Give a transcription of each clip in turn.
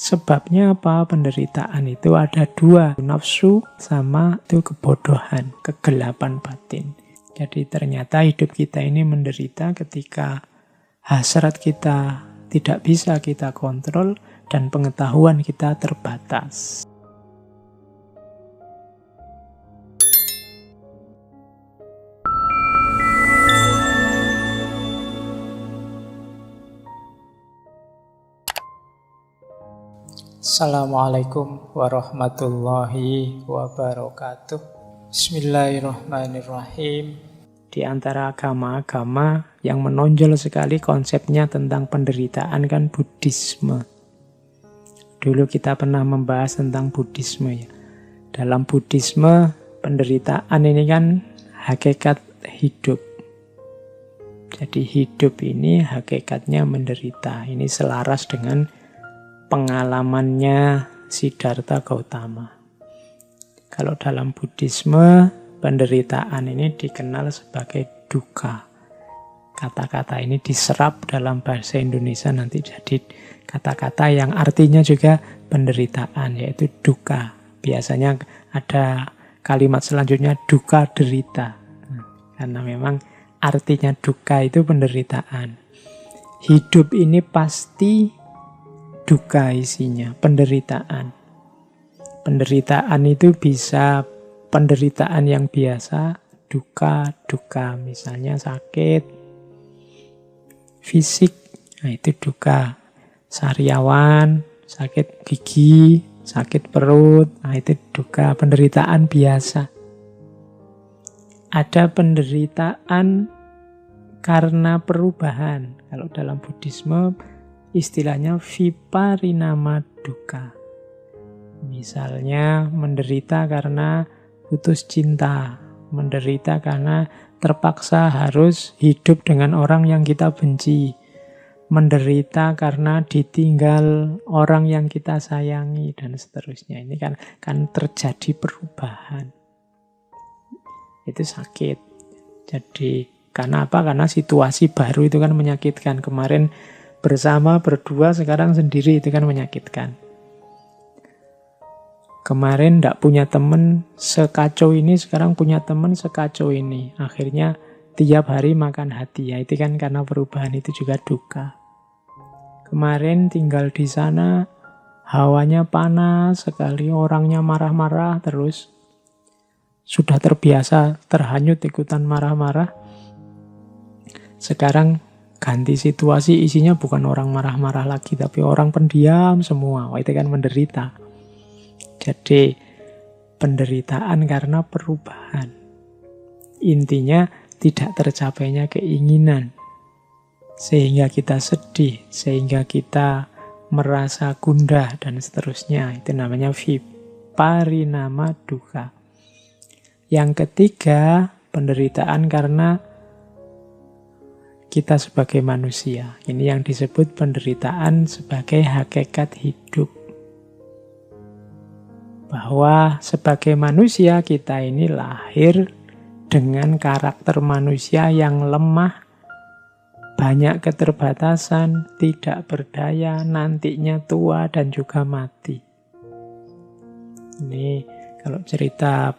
Sebabnya apa? Penderitaan itu ada dua, nafsu sama itu kebodohan, kegelapan batin. Jadi ternyata hidup kita ini menderita ketika hasrat kita tidak bisa kita kontrol dan pengetahuan kita terbatas. Assalamualaikum warahmatullahi wabarakatuh. Bismillahirrahmanirrahim. Di antara agama-agama yang menonjol sekali konsepnya tentang penderitaan kan Buddhisme. Dulu kita pernah membahas tentang Buddhisme ya. Dalam Buddhisme, penderitaan ini kan hakikat hidup. Jadi hidup ini hakikatnya menderita. Ini selaras dengan pengalamannya Siddhartha Gautama. Kalau dalam Buddhisme, penderitaan ini dikenal sebagai dukkha. Kata-kata ini diserap dalam bahasa Indonesia nanti jadi kata-kata yang artinya juga penderitaan, yaitu dukkha. Biasanya ada kalimat selanjutnya dukkha derita. Karena memang artinya dukkha itu penderitaan. Hidup ini pasti dukkha isinya, penderitaan. Penderitaan itu bisa penderitaan yang biasa, dukkha, misalnya sakit fisik, nah itu dukkha. Sariawan, sakit gigi, sakit perut, nah itu dukkha, penderitaan biasa. Ada penderitaan karena perubahan. Kalau dalam Buddhisme istilahnya viparinama dukkha. Misalnya menderita karena putus cinta, menderita karena terpaksa harus hidup dengan orang yang kita benci, menderita karena ditinggal orang yang kita sayangi, dan seterusnya. Ini kan terjadi perubahan. Itu sakit. Jadi karena apa? Karena situasi baru itu kan menyakitkan. Kemarin bersama, berdua, sekarang sendiri, itu kan menyakitkan. Kemarin tidak punya teman sekacau ini, sekarang punya teman sekacau ini. Akhirnya tiap hari makan hati, ya itu kan karena perubahan, itu juga dukkha. Kemarin tinggal di sana, hawanya panas sekali, orangnya marah-marah terus. Sudah terbiasa terhanyut ikutan marah-marah. Sekarang ganti situasi, isinya bukan orang marah-marah lagi, tapi orang pendiam semua. Wah, itu kan menderita. Jadi, penderitaan karena perubahan. Intinya, tidak tercapainya keinginan. Sehingga kita sedih, sehingga kita merasa gundah, dan seterusnya. Itu namanya viparinama dukkha. Yang ketiga, penderitaan karena kita sebagai manusia. Ini yang disebut penderitaan sebagai hakikat hidup. Bahwa sebagai manusia kita ini lahir dengan karakter manusia yang lemah, banyak keterbatasan, tidak berdaya, nantinya tua dan juga mati. Ini kalau cerita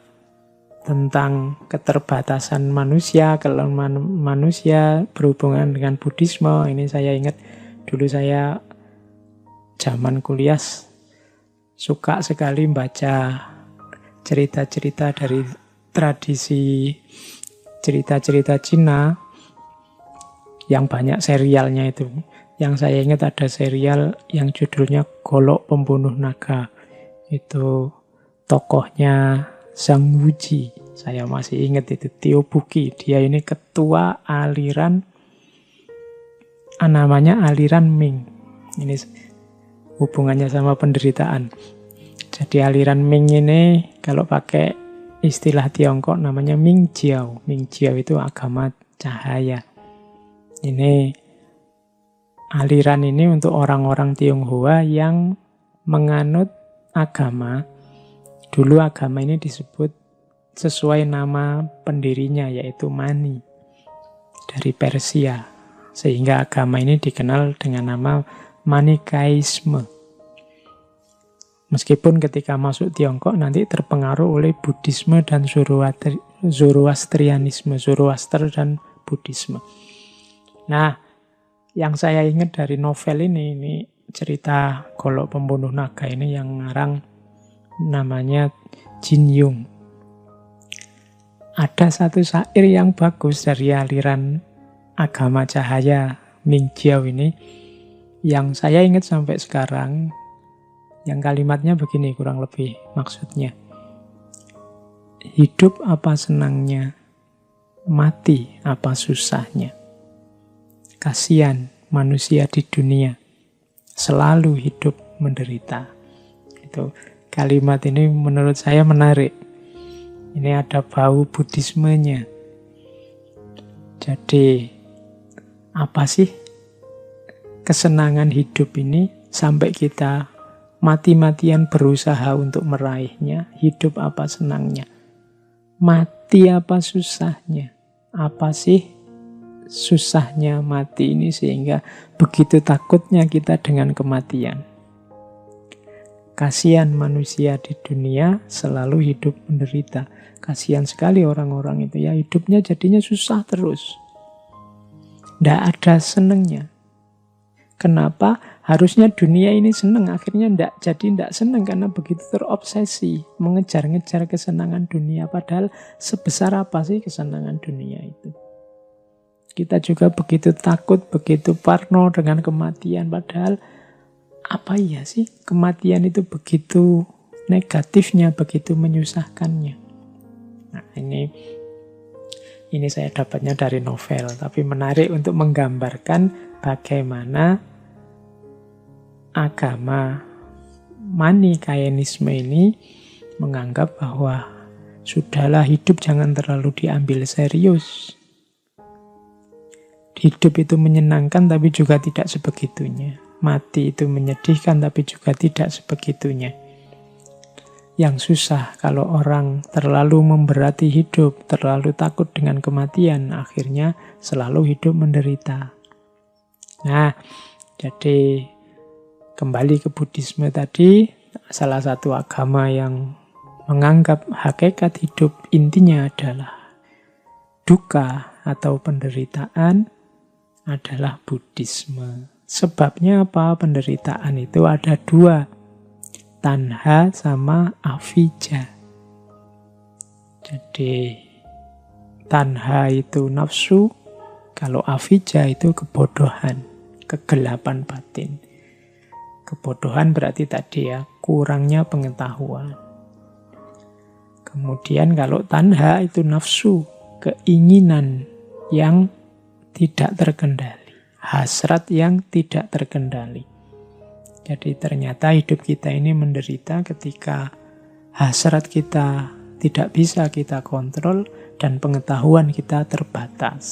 tentang keterbatasan manusia, kelemahan manusia berhubungan dengan Buddhisme. Ini saya ingat dulu saya zaman kuliah suka sekali baca cerita-cerita dari tradisi cerita-cerita Cina yang banyak serialnya itu. Yang saya ingat ada serial yang judulnya Golok Pembunuh Naga. Itu tokohnya Zhang Wuji, saya masih ingat itu, Tio Buki. Dia ini ketua aliran, namanya aliran Ming. Ini hubungannya sama penderitaan. Jadi aliran Ming ini kalau pakai istilah Tiongkok namanya Ming Jiao. Ming Jiao itu agama cahaya. Ini aliran ini untuk orang-orang Tionghoa yang menganut agama. Dulu agama ini disebut sesuai nama pendirinya, yaitu Mani, dari Persia. Sehingga agama ini dikenal dengan nama Manikaisme. Meskipun ketika masuk Tiongkok nanti terpengaruh oleh Buddhisme dan Zoroastrianisme, Zoroaster dan Buddhisme. Nah, yang saya ingat dari novel ini cerita Golok Pembunuh Naga ini yang ngarang namanya Jin Yung. Ada satu syair yang bagus dari aliran agama cahaya Mingjiao ini, yang saya ingat sampai sekarang, yang kalimatnya begini kurang lebih maksudnya. Hidup apa senangnya, mati apa susahnya. Kasihan manusia di dunia, selalu hidup menderita. Itu kalimat ini menurut saya menarik. Ini ada bau Buddhismenya. Jadi, apa sih kesenangan hidup ini sampai kita mati-matian berusaha untuk meraihnya? Hidup apa senangnya? Mati apa susahnya? Apa sih susahnya mati ini sehingga begitu takutnya kita dengan kematian? Kasihan manusia di dunia selalu hidup menderita. Kasihan sekali orang-orang itu ya, hidupnya jadinya susah terus. Tidak ada senengnya. Kenapa? Harusnya dunia ini seneng, akhirnya tidak seneng karena begitu terobsesi mengejar-ngejar kesenangan dunia. Padahal sebesar apa sih kesenangan dunia itu? Kita juga begitu takut, begitu parno dengan kematian. Padahal apa iya sih kematian itu begitu negatifnya, begitu menyusahkannya. Nah, ini saya dapatnya dari novel, tapi menarik untuk menggambarkan bagaimana agama Manikaeanisme ini menganggap bahwa sudahlah hidup jangan terlalu diambil serius. Hidup itu menyenangkan tapi juga tidak sebegitunya. Mati itu menyedihkan tapi juga tidak sebegitunya. Yang susah kalau orang terlalu memberati hidup, terlalu takut dengan kematian, akhirnya selalu hidup menderita. Nah, jadi kembali ke Buddhisme tadi, salah satu agama yang menganggap hakikat hidup intinya adalah duka atau penderitaan adalah Buddhisme. Sebabnya apa? Penderitaan itu ada dua, tanha sama avijja. Jadi tanha itu nafsu, kalau avijja itu kebodohan, kegelapan batin. Kebodohan berarti tadi ya, kurangnya pengetahuan. Kemudian kalau tanha itu nafsu, keinginan yang tidak terkendali, hasrat yang tidak terkendali. Jadi ternyata hidup kita ini menderita ketika hasrat kita tidak bisa kita kontrol dan pengetahuan kita terbatas.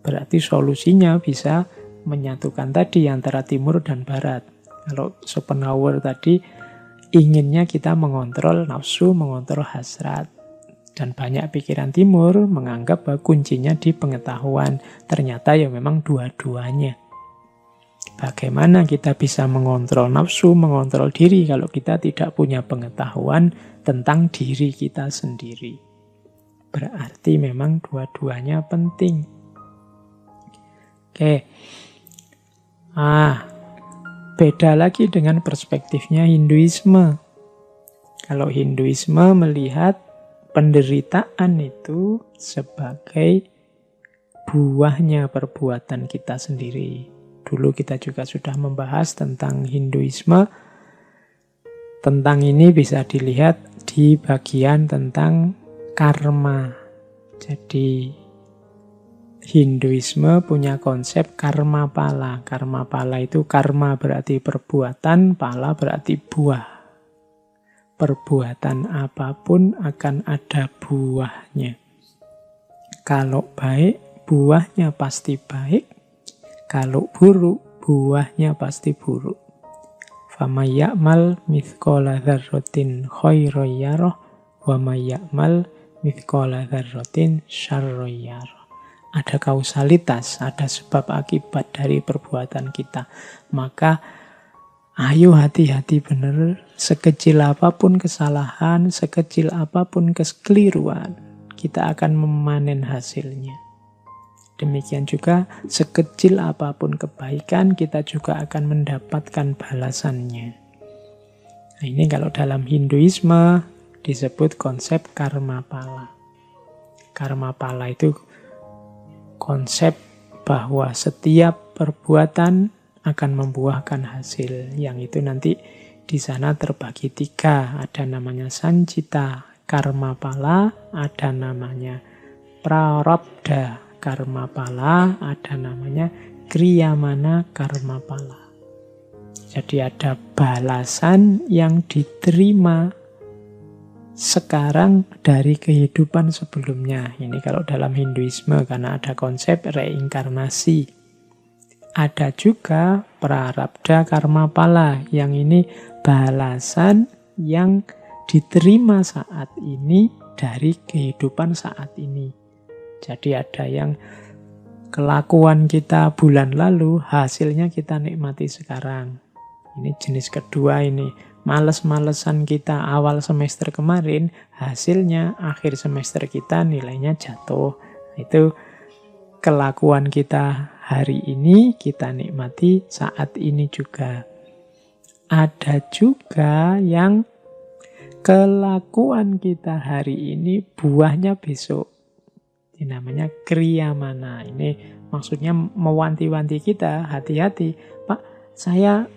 Berarti solusinya bisa menyatukan tadi antara timur dan barat. Kalau Schopenhauer tadi inginnya kita mengontrol nafsu, mengontrol hasrat. Dan banyak pikiran timur menganggap bahwa kuncinya di pengetahuan. Ternyata ya memang dua-duanya. Bagaimana kita bisa mengontrol nafsu, mengontrol diri kalau kita tidak punya pengetahuan tentang diri kita sendiri. Berarti memang dua-duanya penting. Oke. Beda lagi dengan perspektifnya Hinduisme. Kalau Hinduisme melihat penderitaan itu sebagai buahnya perbuatan kita sendiri. Dulu kita juga sudah membahas tentang Hinduisme. Tentang ini bisa dilihat di bagian tentang karma. Jadi Hinduisme punya konsep karma pala. Karma pala itu karma berarti perbuatan, pala berarti buah. Perbuatan apapun akan ada buahnya. Kalau baik, buahnya pasti baik. Kalau buruk, buahnya pasti buruk. Famay ya'mal mithqala dzarratin khairan yarah wa may ya'mal mithqala dzarratin syarran yarah. Ada kausalitas, ada sebab akibat dari perbuatan kita. Maka Ayo hati-hati bener, sekecil apapun kesalahan, sekecil apapun kekeliruan, kita akan memanen hasilnya. Demikian juga sekecil apapun kebaikan, kita juga akan mendapatkan balasannya. Nah, ini kalau dalam Hinduisme disebut konsep karma pala. Karma pala itu konsep bahwa setiap perbuatan akan membuahkan hasil. Yang itu nanti di sana terbagi 3. Ada namanya sancita karma pala, ada namanya prarabdha karma pala, ada namanya kriyamana karma pala. Jadi ada balasan yang diterima sekarang dari kehidupan sebelumnya. Ini kalau dalam Hinduisme karena ada konsep reinkarnasi. Ada juga prarabdha karma pala, yang ini balasan yang diterima saat ini dari kehidupan saat ini. Jadi ada yang kelakuan kita bulan lalu, hasilnya kita nikmati sekarang. Ini jenis kedua ini. Males-malesan kita awal semester kemarin, hasilnya akhir semester kita nilainya jatuh. Itu kelakuan kita hari ini, kita nikmati saat ini juga. Ada juga yang kelakuan kita hari ini, buahnya besok. Ini namanya kriyamana. Ini maksudnya mewanti-wanti kita, hati-hati. Pak, saya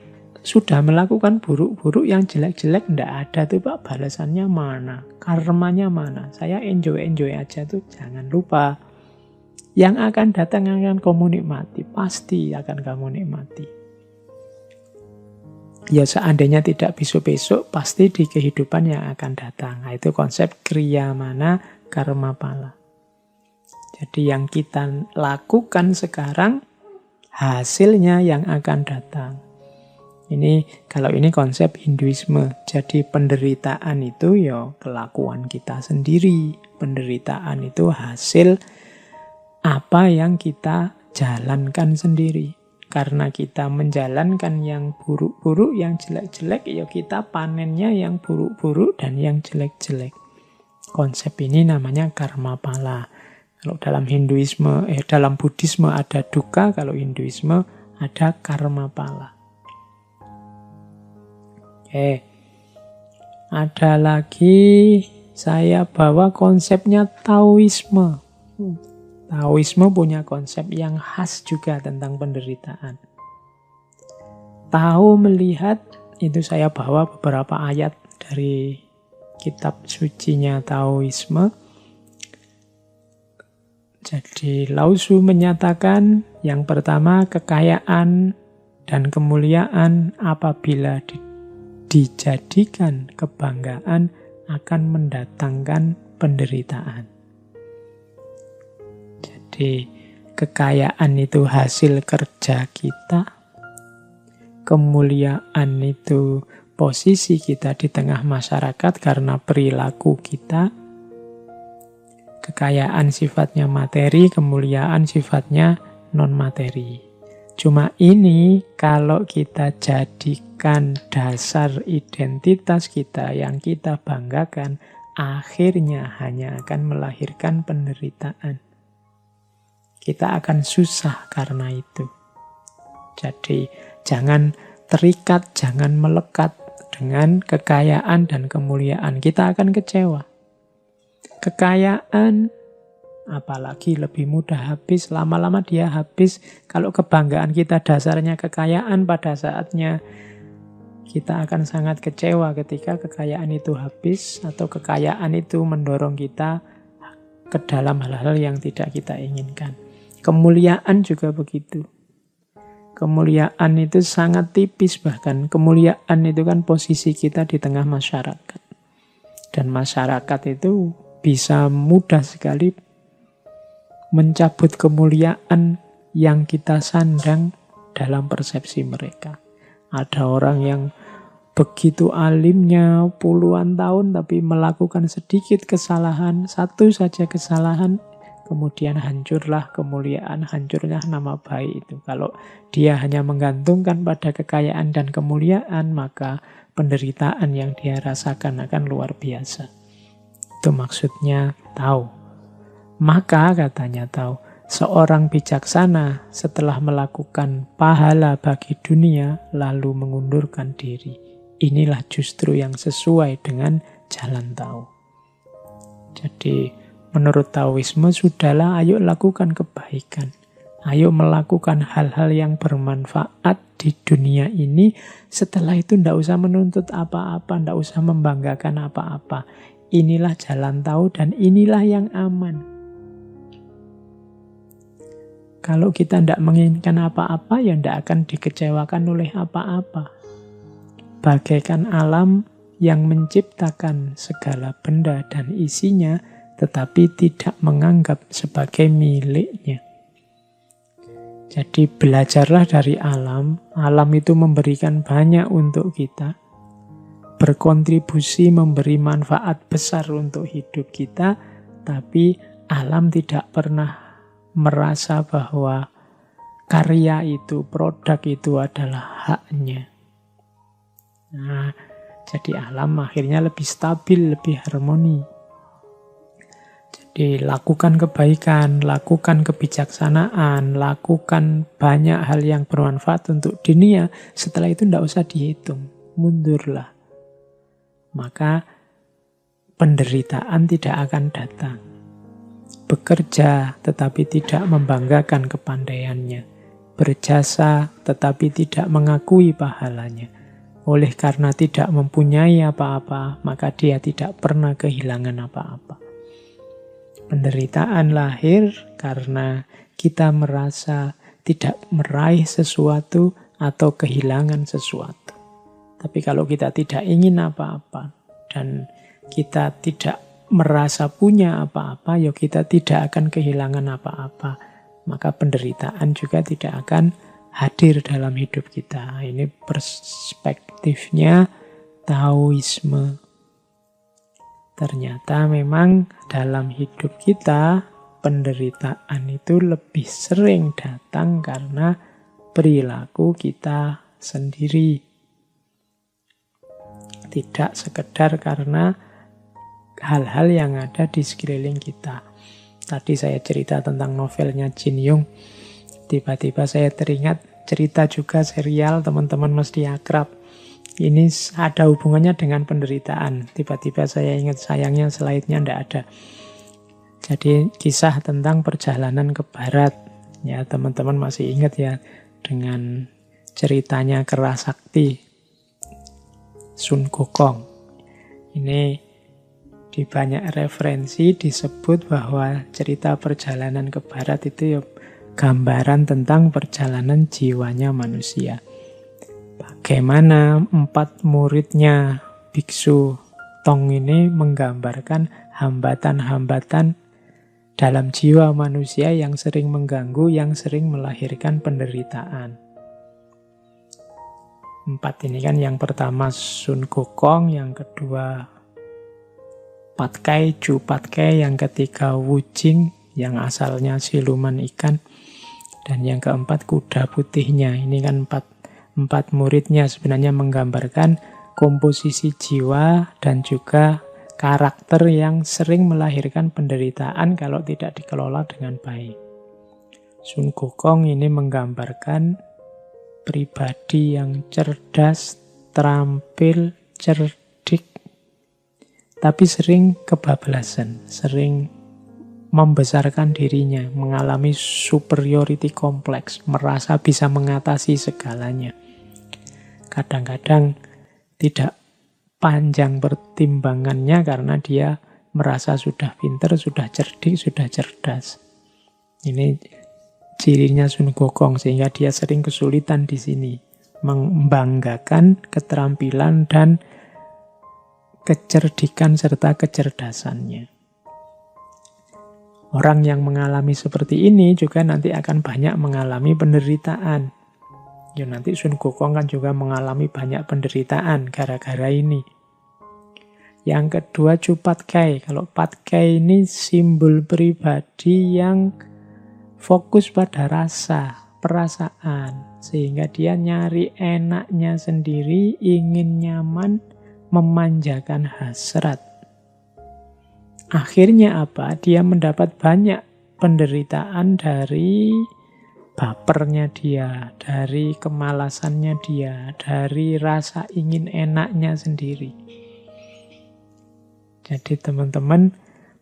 sudah melakukan buruk-buruk, yang jelek-jelek enggak ada tuh Pak, balasannya mana? Karmanya mana? Saya enjoy-enjoy aja tuh, jangan lupa. Yang akan datang akan kamu nikmati, pasti akan kamu nikmati. Ya seandainya tidak besok-besok, pasti di kehidupan yang akan datang. Nah, itu konsep kriyamana karma pala. Jadi yang kita lakukan sekarang, hasilnya yang akan datang. Ini kalau ini konsep Hinduisme. Jadi penderitaan itu ya kelakuan kita sendiri. Penderitaan itu hasil apa yang kita jalankan sendiri. Karena kita menjalankan yang buruk-buruk, yang jelek-jelek, ya kita panennya yang buruk-buruk dan yang jelek-jelek. Konsep ini namanya karma pala. Kalau dalam Hinduisme, dalam Buddhisme ada dukkha, kalau Hinduisme ada karma pala. Oke. Ada lagi saya bawa konsepnya Taoisme. Taoisme punya konsep yang khas juga tentang penderitaan. Tahu melihat, itu saya bawa beberapa ayat dari kitab sucinya Taoisme. Jadi Lao Tzu menyatakan yang pertama, kekayaan dan kemuliaan apabila dijadikan kebanggaan akan mendatangkan penderitaan. Jadi kekayaan itu hasil kerja kita, kemuliaan itu posisi kita di tengah masyarakat karena perilaku kita, kekayaan sifatnya materi, kemuliaan sifatnya non-materi. Cuma ini kalau kita jadikan dasar identitas kita yang kita banggakan, akhirnya hanya akan melahirkan penderitaan. Kita akan susah karena itu. Jadi jangan terikat, jangan melekat dengan kekayaan dan kemuliaan. Kita akan kecewa. Kekayaan apalagi lebih mudah habis, lama-lama dia habis. Kalau kebanggaan kita dasarnya kekayaan, pada saatnya kita akan sangat kecewa ketika kekayaan itu habis atau kekayaan itu mendorong kita ke dalam hal-hal yang tidak kita inginkan. Kemuliaan juga begitu. Kemuliaan itu sangat tipis bahkan. Kemuliaan itu kan posisi kita di tengah masyarakat. Dan masyarakat itu bisa mudah sekali mencabut kemuliaan yang kita sandang dalam persepsi mereka. Ada orang yang begitu alimnya puluhan tahun tapi melakukan sedikit kesalahan, satu saja kesalahan, kemudian hancurlah kemuliaan, hancurnya nama baik itu. Kalau dia hanya menggantungkan pada kekayaan dan kemuliaan, maka penderitaan yang dia rasakan akan luar biasa. Itu maksudnya tahu. Maka katanya tahu, seorang bijaksana setelah melakukan pahala bagi dunia lalu mengundurkan diri. Inilah justru yang sesuai dengan jalan tahu. Jadi menurut Taoisme, sudahlah, ayo lakukan kebaikan. Ayo melakukan hal-hal yang bermanfaat di dunia ini. Setelah itu tidak usah menuntut apa-apa, tidak usah membanggakan apa-apa. Inilah jalan tahu dan inilah yang aman. Kalau kita tidak menginginkan apa-apa, ya tidak akan dikecewakan oleh apa-apa. Bagaikan alam yang menciptakan segala benda dan isinya, tetapi tidak menganggap sebagai miliknya. Jadi belajarlah dari alam. Alam itu memberikan banyak untuk kita, berkontribusi, memberi manfaat besar untuk hidup kita, tapi alam tidak pernah merasa bahwa karya itu, produk itu adalah haknya. Nah, jadi alam akhirnya lebih stabil, lebih harmoni. Jadi lakukan kebaikan, lakukan kebijaksanaan, lakukan banyak hal yang bermanfaat untuk dunia. Setelah itu tidak usah dihitung, mundurlah. Maka penderitaan tidak akan datang. Bekerja tetapi tidak membanggakan kepandaiannya. Berjasa tetapi tidak mengakui pahalanya. Oleh karena tidak mempunyai apa-apa, maka dia tidak pernah kehilangan apa-apa. Penderitaan lahir karena kita merasa tidak meraih sesuatu atau kehilangan sesuatu. Tapi kalau kita tidak ingin apa-apa dan kita tidak merasa punya apa-apa, ya kita tidak akan kehilangan apa-apa. Maka penderitaan juga tidak akan hadir dalam hidup kita. Ini perspektifnya Taoisme. Ternyata memang dalam hidup kita penderitaan itu lebih sering datang karena perilaku kita sendiri. Tidak sekedar karena hal-hal yang ada di sekeliling kita. Tadi saya cerita tentang novelnya Jin Young. Tiba-tiba saya teringat cerita juga serial, teman-teman mesti akrab. Ini ada hubungannya dengan penderitaan. Tiba-tiba saya ingat, sayangnya slide-nya tidak ada. Jadi kisah tentang perjalanan ke barat. Ya, teman-teman masih ingat ya dengan ceritanya Kera Sakti Sun Gokong. Ini di banyak referensi disebut bahwa cerita perjalanan ke barat itu ya gambaran tentang perjalanan jiwanya manusia. Bagaimana 4 muridnya Biksu Tong ini menggambarkan hambatan-hambatan dalam jiwa manusia yang sering mengganggu, yang sering melahirkan penderitaan. 4 ini kan, yang pertama Sun Gokong, yang kedua Patkai, Chu Patkai, yang ketiga Wu Jing, yang asalnya siluman ikan, dan yang keempat kuda putihnya. Ini kan empat muridnya sebenarnya menggambarkan komposisi jiwa dan juga karakter yang sering melahirkan penderitaan kalau tidak dikelola dengan baik. Sun Gokong ini menggambarkan pribadi yang cerdas, terampil, cerdik, tapi sering kebablasan, sering membesarkan dirinya, mengalami superiority complex, merasa bisa mengatasi segalanya. Kadang-kadang tidak panjang pertimbangannya karena dia merasa sudah pintar, sudah cerdik, sudah cerdas. Ini cirinya Sun Gokong, sehingga dia sering kesulitan di sini membanggakan keterampilan dan kecerdikan serta kecerdasannya. Orang yang mengalami seperti ini juga nanti akan banyak mengalami penderitaan. Ya nanti Sun Gokong kan juga mengalami banyak penderitaan gara-gara ini. Yang kedua Chupatkai. Kalau Patkai ini simbol pribadi yang fokus pada rasa, perasaan. Sehingga dia nyari enaknya sendiri, ingin nyaman, memanjakan hasrat. Akhirnya apa? Dia mendapat banyak penderitaan dari bapernya dia, dari kemalasannya dia, dari rasa ingin enaknya sendiri. Jadi teman-teman,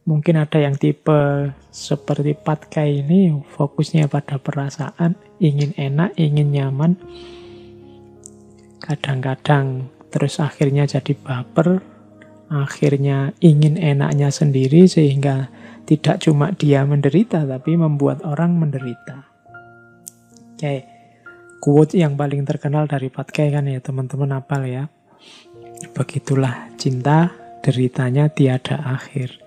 mungkin ada yang tipe seperti Patkai ini, fokusnya pada perasaan, ingin enak, ingin nyaman. Kadang-kadang terus akhirnya jadi baper, akhirnya ingin enaknya sendiri sehingga tidak cuma dia menderita, tapi membuat orang menderita. Oke, quote yang paling terkenal dari Patkai kan ya teman-teman hafal ya. Begitulah cinta, deritanya tiada akhir.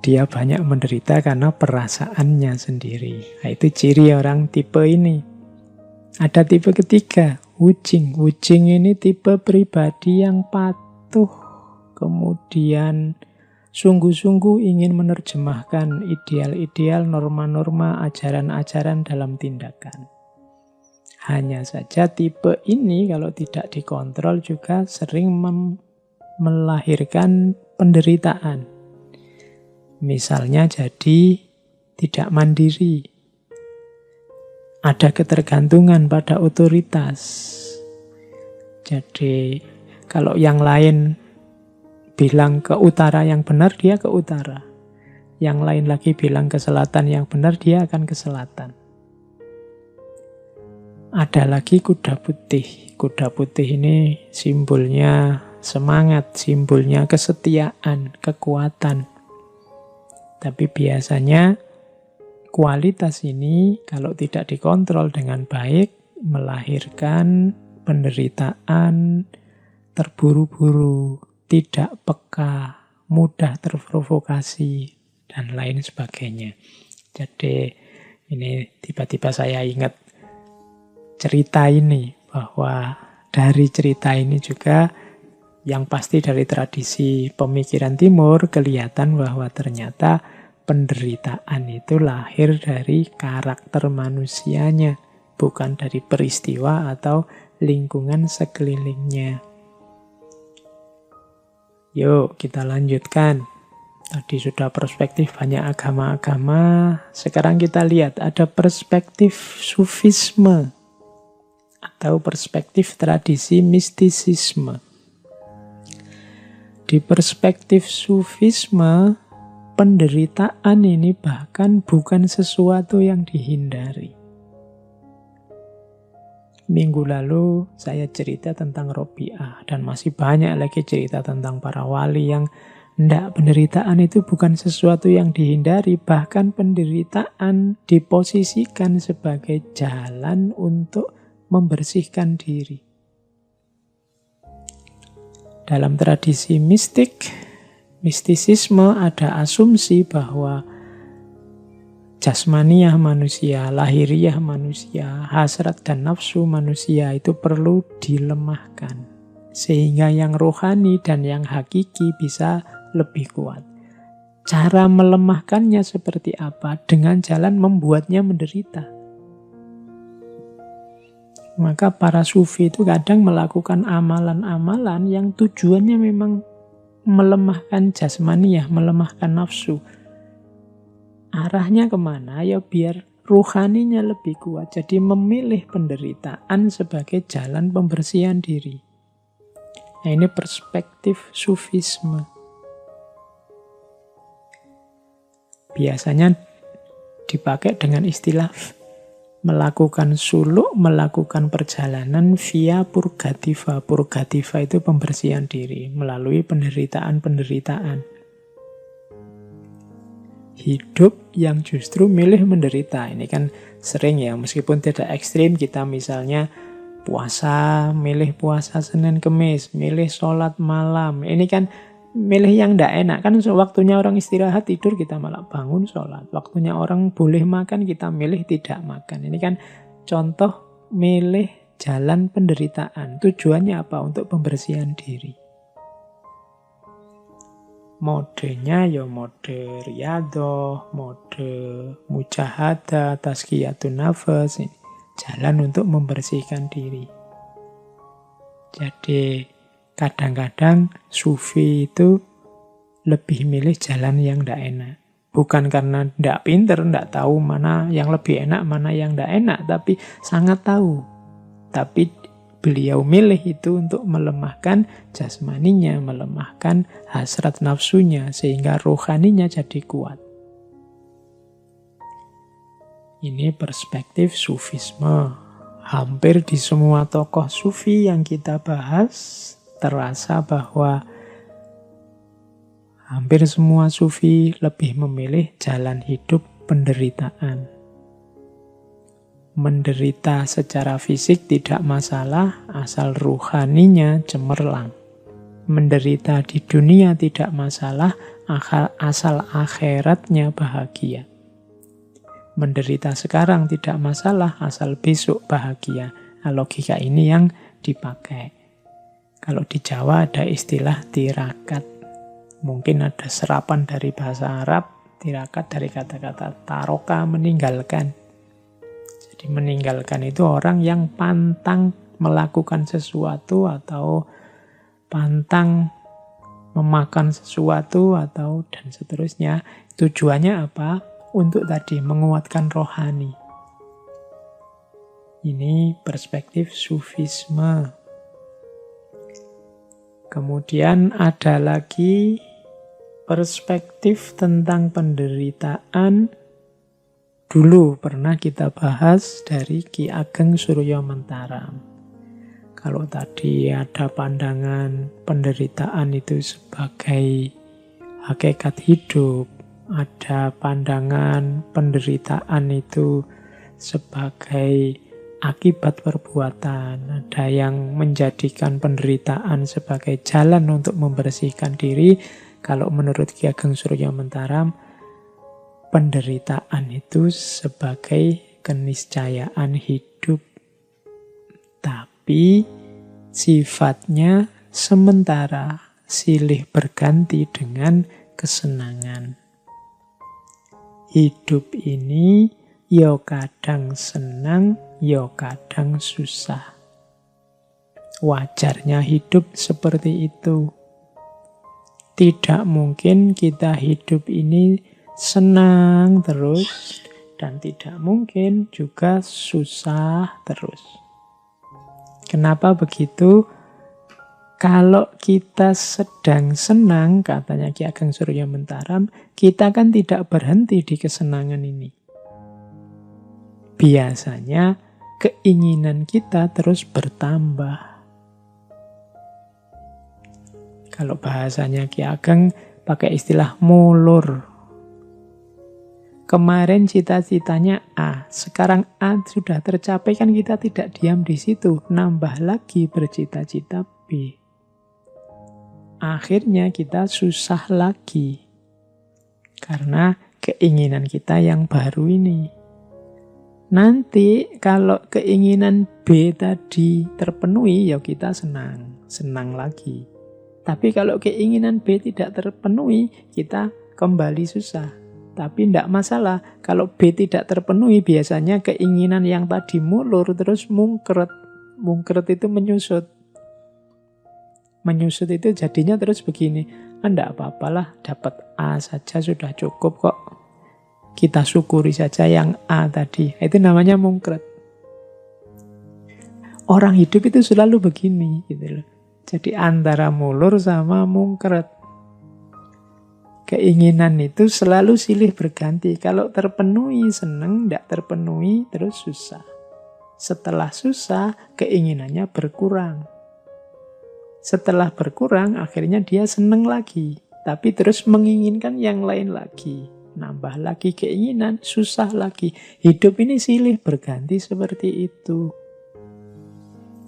Dia banyak menderita karena perasaannya sendiri. Nah, itu ciri orang tipe ini. Ada tipe ketiga, Wuching. Wuching ini tipe pribadi yang patuh, kemudian sungguh-sungguh ingin menerjemahkan ideal-ideal, norma-norma, ajaran-ajaran dalam tindakan. Hanya saja tipe ini kalau tidak dikontrol juga sering melahirkan penderitaan. Misalnya jadi tidak mandiri, ada ketergantungan pada otoritas. Jadi kalau yang lain bilang ke utara yang benar, dia ke utara. Yang lain lagi bilang ke selatan yang benar, dia akan ke selatan. Ada lagi kuda putih. Kuda putih ini simbolnya semangat, simbolnya kesetiaan, kekuatan. Tapi biasanya kualitas ini kalau tidak dikontrol dengan baik melahirkan penderitaan, terburu-buru, tidak peka, mudah terprovokasi, dan lain sebagainya. Jadi ini tiba-tiba saya ingat cerita ini, bahwa dari cerita ini juga yang pasti dari tradisi pemikiran timur kelihatan bahwa ternyata penderitaan itu lahir dari karakter manusianya, bukan dari peristiwa atau lingkungan sekelilingnya. Yuk kita lanjutkan. Tadi sudah perspektif banyak agama-agama. Sekarang kita lihat ada perspektif sufisme atau perspektif tradisi mistisisme. Di perspektif sufisme, penderitaan ini bahkan bukan sesuatu yang dihindari. Minggu lalu saya cerita tentang Robiah, dan masih banyak lagi cerita tentang para wali yang penderitaan itu bukan sesuatu yang dihindari, bahkan penderitaan diposisikan sebagai jalan untuk membersihkan diri. Dalam tradisi mistisisme ada asumsi bahwa jasmaniah manusia, lahiriah manusia, hasrat dan nafsu manusia itu perlu dilemahkan. Sehingga yang rohani dan yang hakiki bisa lebih kuat. Cara melemahkannya seperti apa? Dengan jalan membuatnya menderita. Maka para sufi itu kadang melakukan amalan-amalan yang tujuannya memang melemahkan jasmaniah, melemahkan nafsu. Arahnya kemana? Ya biar ruhaninya lebih kuat. Jadi memilih penderitaan sebagai jalan pembersihan diri. Nah, ini perspektif sufisme. Biasanya dipakai dengan istilah melakukan suluk, melakukan perjalanan via purgativa. Purgativa itu pembersihan diri melalui penderitaan-penderitaan. Hidup yang justru milih menderita. Ini kan sering ya, meskipun tidak ekstrim, kita misalnya puasa, milih puasa Senin Kemis, milih sholat malam. Ini kan milih yang tidak enak. Kan waktunya orang istirahat tidur, kita malah bangun sholat. Waktunya orang boleh makan, kita milih tidak makan. Ini kan contoh milih jalan penderitaan. Tujuannya apa? Untuk pembersihan diri. Modenya ya mode riyadhah, mode mujahadah, tazkiyatun nafas. Ini jalan untuk membersihkan diri. Jadi kadang-kadang sufi itu lebih milih jalan yang tidak enak. Bukan karena tidak pinter, tidak tahu mana yang lebih enak, mana yang tidak enak, tapi sangat tahu. Tapi beliau milih itu untuk melemahkan jasmaninya, melemahkan hasrat nafsunya, sehingga rohaninya jadi kuat. Ini perspektif sufisme. Hampir di semua tokoh sufi yang kita bahas, terasa bahwa hampir semua sufi lebih memilih jalan hidup penderitaan. Menderita secara fisik tidak masalah, asal ruhaninya cemerlang. Menderita di dunia tidak masalah, asal akhiratnya bahagia. Menderita sekarang tidak masalah, asal besok bahagia. Nah, logika ini yang dipakai. Kalau di Jawa ada istilah tirakat. Mungkin ada serapan dari bahasa Arab, tirakat dari kata-kata taroka, meninggalkan. Jadi meninggalkan itu orang yang pantang melakukan sesuatu atau pantang memakan sesuatu atau dan seterusnya. Tujuannya apa? Untuk tadi menguatkan rohani. Ini perspektif sufisme. Kemudian ada lagi perspektif tentang penderitaan. Dulu pernah kita bahas dari Ki Ageng Suryo Mentaram. Kalau tadi ada pandangan penderitaan itu sebagai hakikat hidup, ada pandangan penderitaan itu sebagai akibat perbuatan, ada yang menjadikan penderitaan sebagai jalan untuk membersihkan diri. Kalau menurut Ki Ageng Suryo Mentaram, penderitaan itu sebagai keniscayaan hidup, tapi sifatnya sementara, silih berganti dengan kesenangan. Hidup ini yo kadang senang, yo kadang susah. Wajarnya hidup seperti itu. Tidak mungkin kita hidup ini senang terus, dan tidak mungkin juga susah terus. Kenapa begitu? Kalau kita sedang senang, katanya Ki Ageng Suryo Mentaram, kita kan tidak berhenti di kesenangan ini. Biasanya keinginan kita terus bertambah. Kalau bahasanya Ki Ageng pakai istilah mulur. Kemarin cita-citanya A, sekarang A sudah tercapai, kan kita tidak diam di situ, nambah lagi bercita-cita B. Akhirnya kita susah lagi karena keinginan kita yang baru ini. Nanti kalau keinginan B tadi terpenuhi, ya kita senang lagi. Tapi kalau keinginan B tidak terpenuhi, kita kembali susah. Tapi tidak masalah, kalau B tidak terpenuhi, biasanya keinginan yang tadi mulur terus mungkret. Mungkret itu menyusut. Menyusut itu jadinya terus begini, tidak apa-apalah, dapat A saja sudah cukup kok. Kita syukuri saja yang A tadi. Itu namanya mungkret. Orang hidup itu selalu begini, gitu loh. Jadi antara mulur sama mungkret. Keinginan itu selalu silih berganti. Kalau terpenuhi senang, tidak terpenuhi terus susah. Setelah susah, keinginannya berkurang. Setelah berkurang, akhirnya dia senang lagi. Tapi terus menginginkan yang lain lagi. Nambah lagi keinginan, susah lagi. Hidup ini silih berganti seperti itu.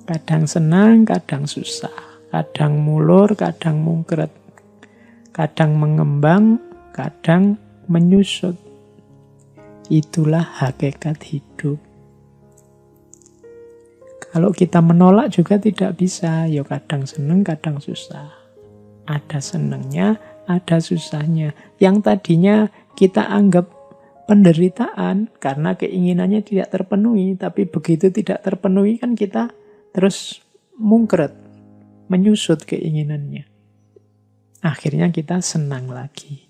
Kadang senang, kadang susah. Kadang mulur, kadang mungkret. Kadang mengembang, kadang menyusut. Itulah hakikat hidup. Kalau kita menolak juga tidak bisa. Ya kadang senang, kadang susah. Ada senangnya, ada susahnya. Yang tadinya kita anggap penderitaan karena keinginannya tidak terpenuhi, tapi begitu tidak terpenuhi kan kita terus mungkret, menyusut keinginannya. Akhirnya kita senang lagi.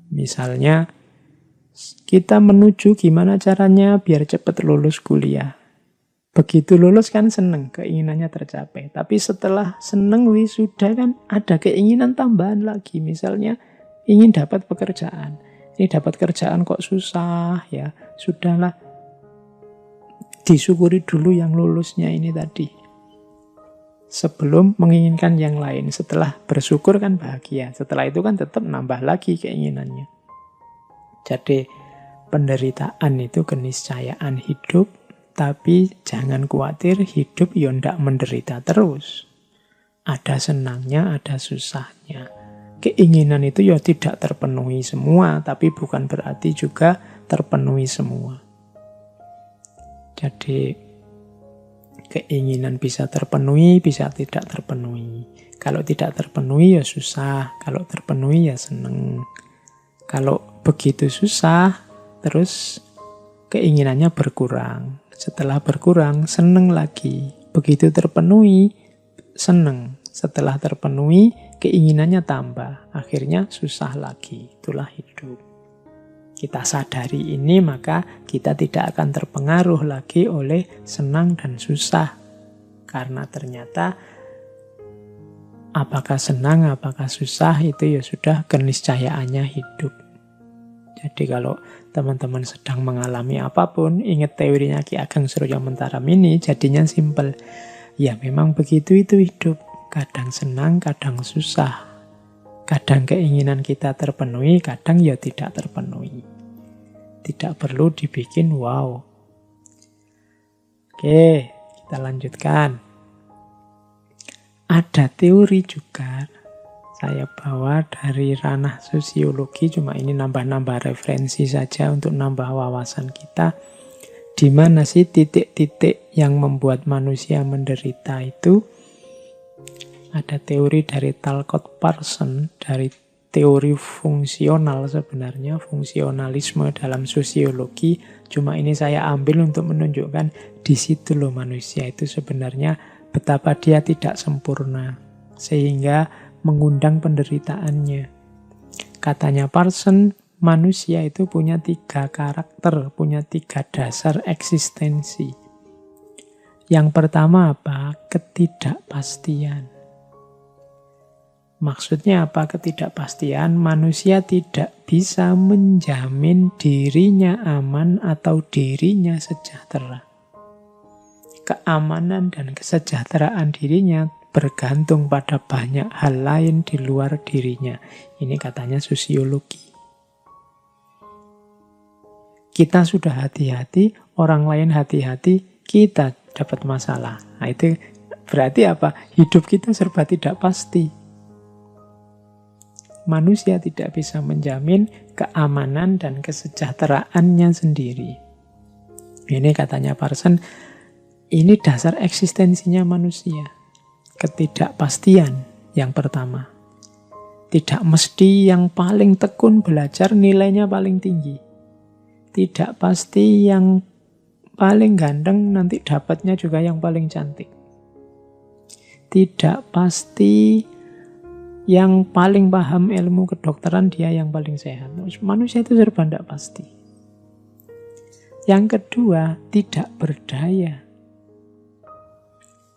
Misalnya, kita menuju gimana caranya biar cepat lulus kuliah. Begitu lulus kan seneng, keinginannya tercapai. Tapi setelah seneng wisuda kan ada keinginan tambahan lagi. Misalnya ingin dapat pekerjaan. Ini dapat kerjaan kok susah ya. Sudahlah, disyukuri dulu yang lulusnya ini tadi. Sebelum menginginkan yang lain. Setelah bersyukur kan bahagia. Setelah itu kan tetap nambah lagi keinginannya. Jadi penderitaan itu keniscayaan hidup. Tapi jangan khawatir, hidup ya ndak menderita terus. Ada senangnya, ada susahnya. Keinginan itu ya tidak terpenuhi semua, tapi bukan berarti juga terpenuhi semua. Jadi keinginan bisa terpenuhi, bisa tidak terpenuhi. Kalau tidak terpenuhi ya susah, kalau terpenuhi ya seneng. Kalau begitu susah, terus keinginannya berkurang. Setelah berkurang, seneng lagi. Begitu terpenuhi, seneng. Setelah terpenuhi, keinginannya tambah. Akhirnya susah lagi. Itulah hidup. Kita sadari ini, maka kita tidak akan terpengaruh lagi oleh senang dan susah. Karena ternyata apakah senang, apakah susah, itu ya sudah keniscayaannya hidup. Jadi kalau teman-teman sedang mengalami apapun, ingat teorinya Ki Ageng Surya Mentara ini, jadinya simpel. Ya memang begitu itu hidup. Kadang senang, kadang susah. Kadang keinginan kita terpenuhi, kadang ya tidak terpenuhi. Tidak perlu dibikin wow. Oke, kita lanjutkan. Ada teori juga, saya bawa dari ranah sosiologi, cuma ini nambah-nambah referensi saja untuk nambah wawasan kita. Di mana sih titik-titik yang membuat manusia menderita itu? Ada teori dari Talcott Parsons, dari teori fungsional sebenarnya, fungsionalisme dalam sosiologi. Cuma ini saya ambil untuk menunjukkan di situ loh manusia itu sebenarnya betapa dia tidak sempurna. Sehingga mengundang penderitaannya. Katanya Parsons, manusia itu punya 3 karakter, punya 3 dasar eksistensi. Yang pertama apa? Ketidakpastian. Maksudnya apa ketidakpastian? Manusia tidak bisa menjamin dirinya aman atau dirinya sejahtera. Keamanan dan kesejahteraan dirinya bergantung pada banyak hal lain di luar dirinya. Ini katanya sosiologi. Kita sudah hati-hati, orang lain hati-hati, kita dapat masalah. Nah, itu berarti apa? Hidup kita serba tidak pasti. Manusia tidak bisa menjamin keamanan dan kesejahteraannya sendiri. Ini katanya Parsons, ini dasar eksistensinya manusia. Ketidakpastian yang pertama. Tidak mesti yang paling tekun belajar nilainya paling tinggi. Tidak pasti yang paling ganteng nanti dapatnya juga yang paling cantik. Tidak pasti yang paling paham ilmu kedokteran dia yang paling sehat. Manusia itu serba tidak pasti. Yang kedua, tidak berdaya.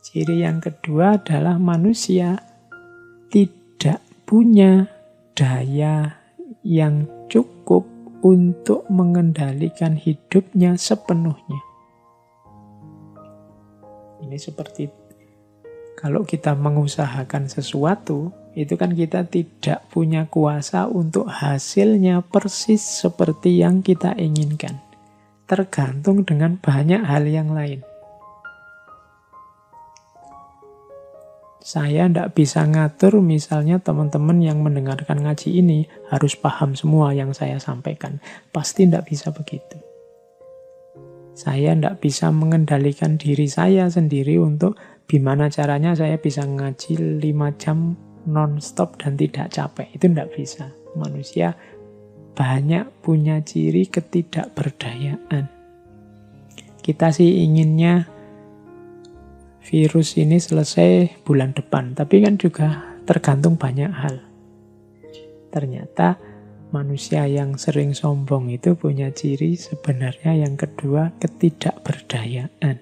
Ciri yang kedua adalah manusia tidak punya daya yang cukup untuk mengendalikan hidupnya sepenuhnya. Ini seperti kalau kita mengusahakan sesuatu, itu kan kita tidak punya kuasa untuk hasilnya persis seperti yang kita inginkan. Tergantung dengan banyak hal yang lain. Saya tidak bisa ngatur misalnya teman-teman yang mendengarkan ngaji ini harus paham semua yang saya sampaikan. Pasti tidak bisa begitu. Saya tidak bisa mengendalikan diri saya sendiri untuk gimana caranya saya bisa ngaji 5 jam non-stop dan tidak capek. Itu tidak bisa. Manusia banyak punya ciri ketidakberdayaan. Kita sih inginnya virus ini selesai bulan depan, tapi kan juga tergantung banyak hal. Ternyata manusia yang sering sombong itu punya ciri sebenarnya yang kedua, ketidakberdayaan.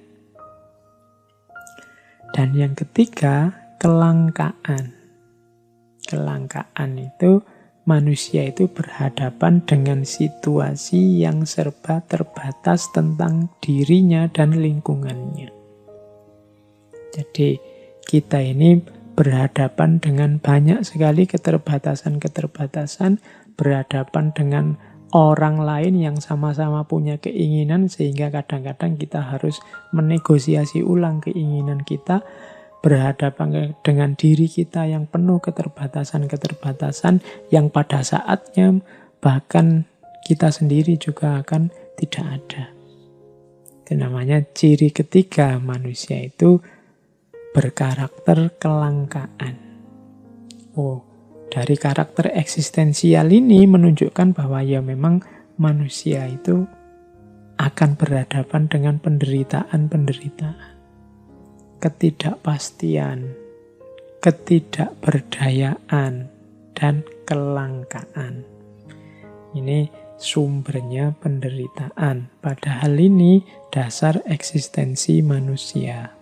Dan yang ketiga, kelangkaan. Kelangkaan itu manusia itu berhadapan dengan situasi yang serba terbatas tentang dirinya dan lingkungannya. Jadi kita ini berhadapan dengan banyak sekali keterbatasan-keterbatasan, berhadapan dengan orang lain yang sama-sama punya keinginan, sehingga kadang-kadang kita harus menegosiasi ulang keinginan kita, berhadapan dengan diri kita yang penuh keterbatasan-keterbatasan yang pada saatnya bahkan kita sendiri juga akan tidak ada. Itu namanya ciri ketiga manusia itu berkarakter kelangkaan. Dari karakter eksistensial ini menunjukkan bahwa ya memang manusia itu akan berhadapan dengan penderitaan-penderitaan, ketidakpastian, ketidakberdayaan, dan kelangkaan. Ini sumbernya penderitaan. Padahal ini dasar eksistensi manusia.